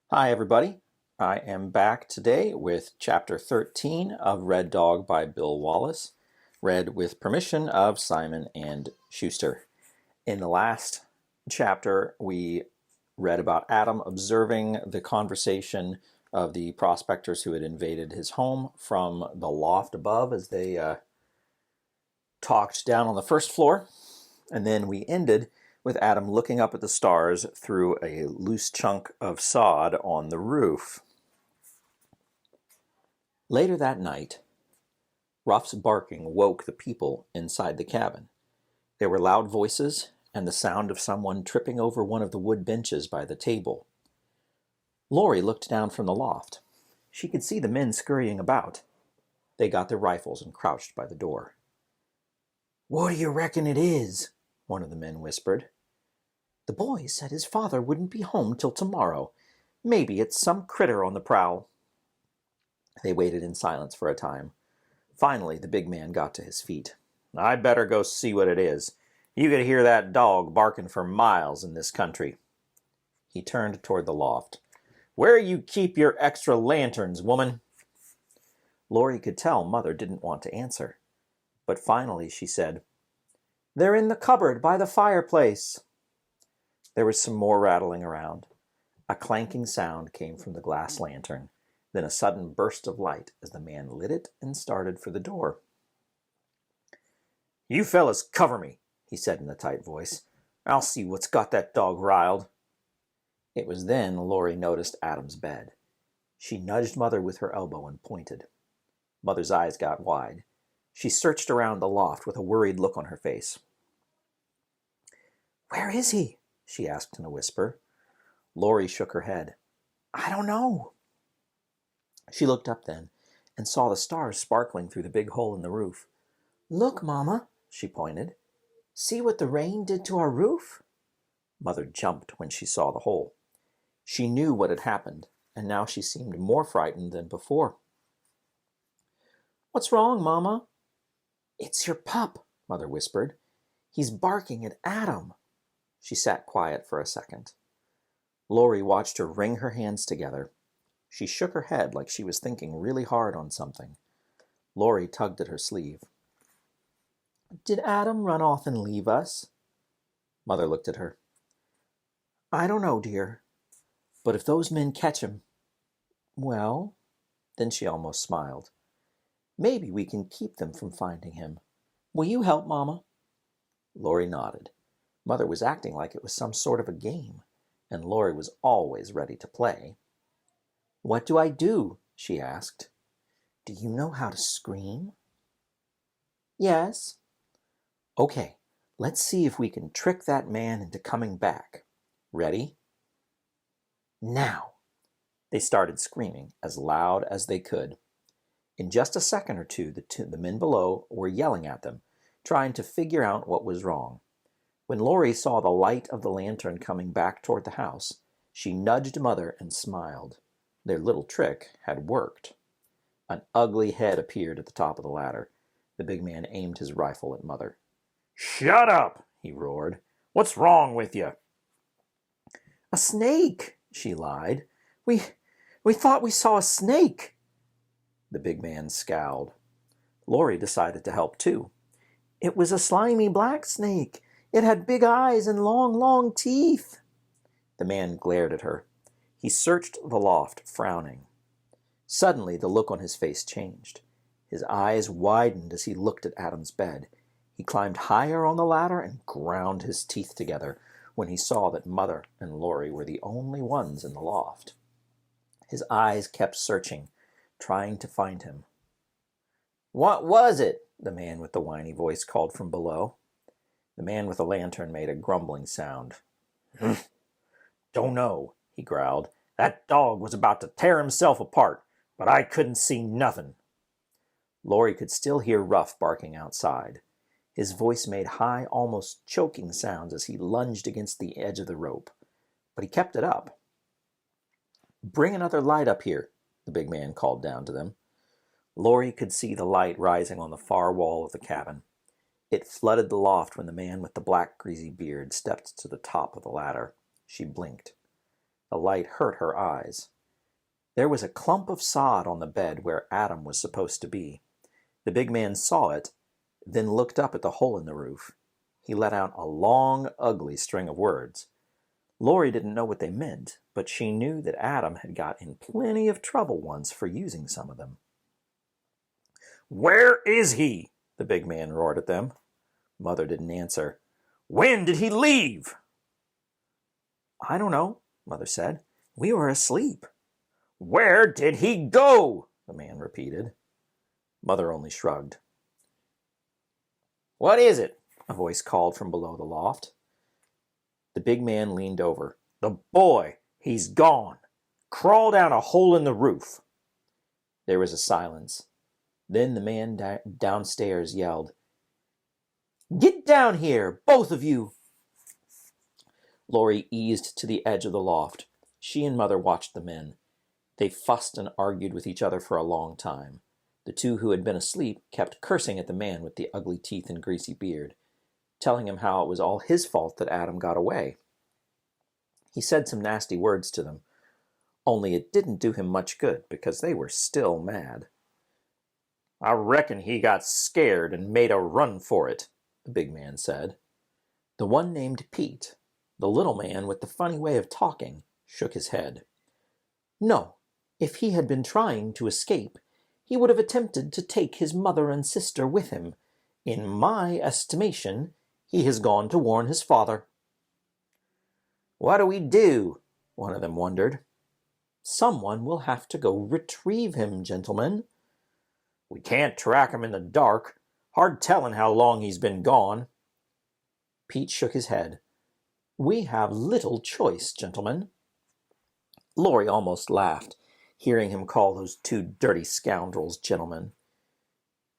Hi, everybody. I am back today with Chapter 13 of Red Dog by Bill Wallace, read with permission of Simon and Schuster. In the last chapter, we read about Adam observing the conversation of the prospectors who had invaded his home from the loft above as they talked down on the first floor. And then we ended with Adam looking up at the stars through a loose chunk of sod on the roof. Later that night, Ruff's barking woke the people inside the cabin. There were loud voices and the sound of someone tripping over one of the wood benches by the table. Laurie looked down from the loft. She could see the men scurrying about. They got their rifles and crouched by the door. "What do you reckon it is?" one of the men whispered. "The boy said his father wouldn't be home till tomorrow. Maybe it's some critter on the prowl." They waited in silence for a time. Finally, the big man got to his feet. "I'd better go see what it is. You could hear that dog barking for miles in this country." He turned toward the loft. "Where you keep your extra lanterns, woman?" Laurie could tell Mother didn't want to answer. But finally she said, "They're in the cupboard by the fireplace." There was some more rattling around. A clanking sound came from the glass lantern, then a sudden burst of light as the man lit it and started for the door. "You fellas cover me," he said in a tight voice. "I'll see what's got that dog riled." It was then Laurie noticed Adam's bed. She nudged Mother with her elbow and pointed. Mother's eyes got wide. She searched around the loft with a worried look on her face. "Where is he?" she asked in a whisper. Laurie shook her head. "I don't know." She looked up then and saw the stars sparkling through the big hole in the roof. "Look, Mama," she pointed. "See what the rain did to our roof?" Mother jumped when she saw the hole. She knew what had happened, and now she seemed more frightened than before. "What's wrong, Mama?" "It's your pup," Mother whispered. "He's barking at Adam." She sat quiet for a second. Laurie watched her wring her hands together. She shook her head like she was thinking really hard on something. Laurie tugged at her sleeve. "Did Adam run off and leave us?" Mother looked at her. "I don't know, dear. But if those men catch him, well," then she almost smiled. "Maybe we can keep them from finding him. Will you help, Mama?" Laurie nodded. Mother was acting like it was some sort of a game, and Laurie was always ready to play. "What do I do?" she asked. "Do you know how to scream?" "Yes." "Okay, let's see if we can trick that man into coming back. Ready? Now!" They started screaming as loud as they could. In just a second or two, the men below were yelling at them, trying to figure out what was wrong. When Laurie saw the light of the lantern coming back toward the house, she nudged Mother and smiled. Their little trick had worked. An ugly head appeared at the top of the ladder. The big man aimed his rifle at Mother. "Shut up!" he roared. "What's wrong with you?" "A snake," she lied. We thought we saw a snake." The big man scowled. Laurie decided to help too. "It was a slimy black snake. It had big eyes and long, long teeth." The man glared at her. He searched the loft, frowning. Suddenly, the look on his face changed. His eyes widened as he looked at Adam's bed. He climbed higher on the ladder and ground his teeth together when he saw that Mother and Laurie were the only ones in the loft. His eyes kept searching, trying to find him. "What was it?" the man with the whiny voice called from below. The man with the lantern made a grumbling sound. "Don't know," he growled. "That dog was about to tear himself apart, but I couldn't see nothing." Laurie could still hear Ruff barking outside. His voice made high, almost choking sounds as he lunged against the edge of the rope. But he kept it up. "Bring another light up here," the big man called down to them. Laurie could see the light rising on the far wall of the cabin. It flooded the loft when the man with the black, greasy beard stepped to the top of the ladder. She blinked. The light hurt her eyes. There was a clump of sod on the bed where Adam was supposed to be. The big man saw it, then looked up at the hole in the roof. He let out a long, ugly string of words. Laurie didn't know what they meant, but she knew that Adam had got in plenty of trouble once for using some of them. "Where is he?" the big man roared at them. Mother didn't answer. "When did he leave?" "I don't know," Mother said. "We were asleep." "Where did he go?" the man repeated. Mother only shrugged. "What is it?" a voice called from below the loft. The big man leaned over. "The boy, he's gone. Crawl down a hole in the roof." There was a silence. Then the man downstairs yelled, "Get down here, both of you!" Laurie eased to the edge of the loft. She and Mother watched the men. They fussed and argued with each other for a long time. The two who had been asleep kept cursing at the man with the ugly teeth and greasy beard, telling him how it was all his fault that Adam got away. He said some nasty words to them, only it didn't do him much good because they were still mad. "I reckon he got scared and made a run for it," the big man said. The one named Pete, the little man with the funny way of talking, shook his head. "No, if he had been trying to escape, he would have attempted to take his mother and sister with him. In my estimation, he has gone to warn his father." "What do we do?" one of them wondered. "Someone will have to go retrieve him, gentlemen." "We can't track him in the dark. Hard telling how long he's been gone." Pete shook his head. "We have little choice, gentlemen." Laurie almost laughed, hearing him call those two dirty scoundrels gentlemen.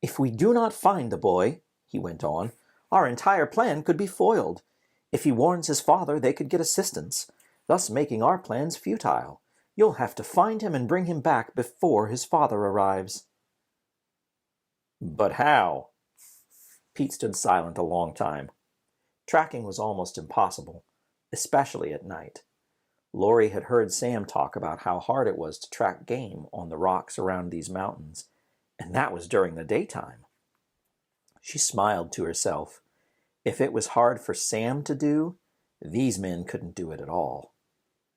"If we do not find the boy," he went on, "our entire plan could be foiled. If he warns his father, they could get assistance, thus making our plans futile. You'll have to find him and bring him back before his father arrives." "But how?" Pete stood silent a long time. Tracking was almost impossible, especially at night. Laurie had heard Sam talk about how hard it was to track game on the rocks around these mountains, and that was during the daytime. She smiled to herself. If it was hard for Sam to do, these men couldn't do it at all.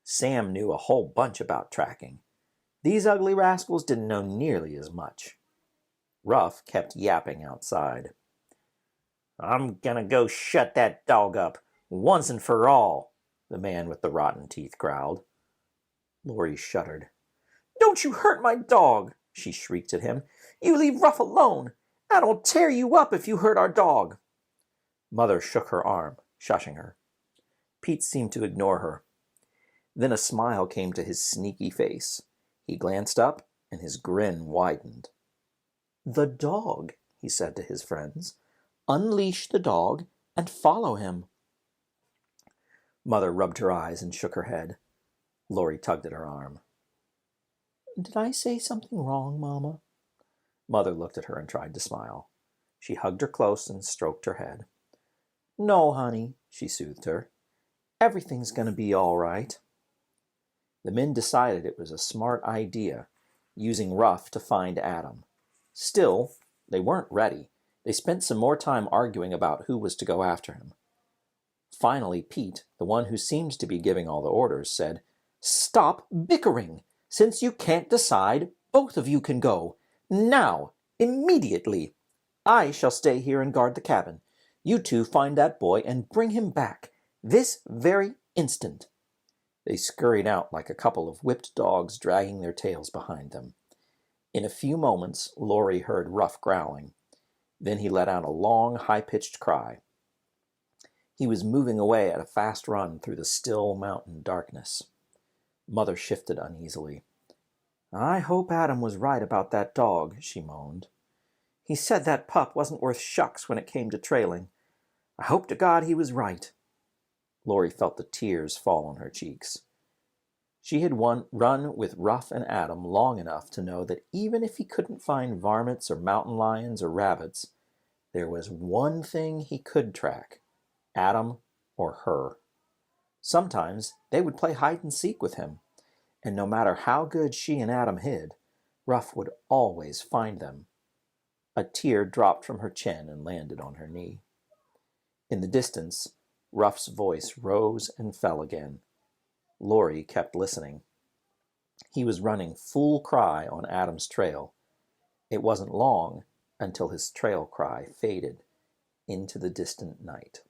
Sam knew a whole bunch about tracking. These ugly rascals didn't know nearly as much. Ruff kept yapping outside. "I'm gonna go shut that dog up, once and for all," the man with the rotten teeth growled. Laurie shuddered. "Don't you hurt my dog!" she shrieked at him. "You leave Ruff alone! I'll tear you up if you hurt our dog!" Mother shook her arm, shushing her. Pete seemed to ignore her. Then a smile came to his sneaky face. He glanced up, and his grin widened. "The dog," he said to his friends. "Unleash the dog and follow him." Mother rubbed her eyes and shook her head. Laurie tugged at her arm. "Did I say something wrong, Mama?" Mother looked at her and tried to smile. She hugged her close and stroked her head. "No, honey," she soothed her. "Everything's going to be all right." The men decided it was a smart idea, using Ruff to find Adam. Still, they weren't ready. They spent some more time arguing about who was to go after him. Finally, Pete, the one who seemed to be giving all the orders, said, "Stop bickering! Since you can't decide, both of you can go. Now! Immediately! I shall stay here and guard the cabin. You two find that boy and bring him back. This very instant." They scurried out like a couple of whipped dogs dragging their tails behind them. In a few moments, Laurie heard Ruff growling. Then he let out a long, high-pitched cry. He was moving away at a fast run through the still mountain darkness. Mother shifted uneasily. "I hope Adam was right about that dog," she moaned. "He said that pup wasn't worth shucks when it came to trailing. I hope to God he was right." Laurie felt the tears fall on her cheeks. She had run with Ruff and Adam long enough to know that even if he couldn't find varmints or mountain lions or rabbits, there was one thing he could track: Adam or her. Sometimes they would play hide and seek with him, and no matter how good she and Adam hid, Ruff would always find them. A tear dropped from her chin and landed on her knee. In the distance, Ruff's voice rose and fell again. Laurie kept listening. He was running full cry on Adam's trail. It wasn't long until his trail cry faded into the distant night.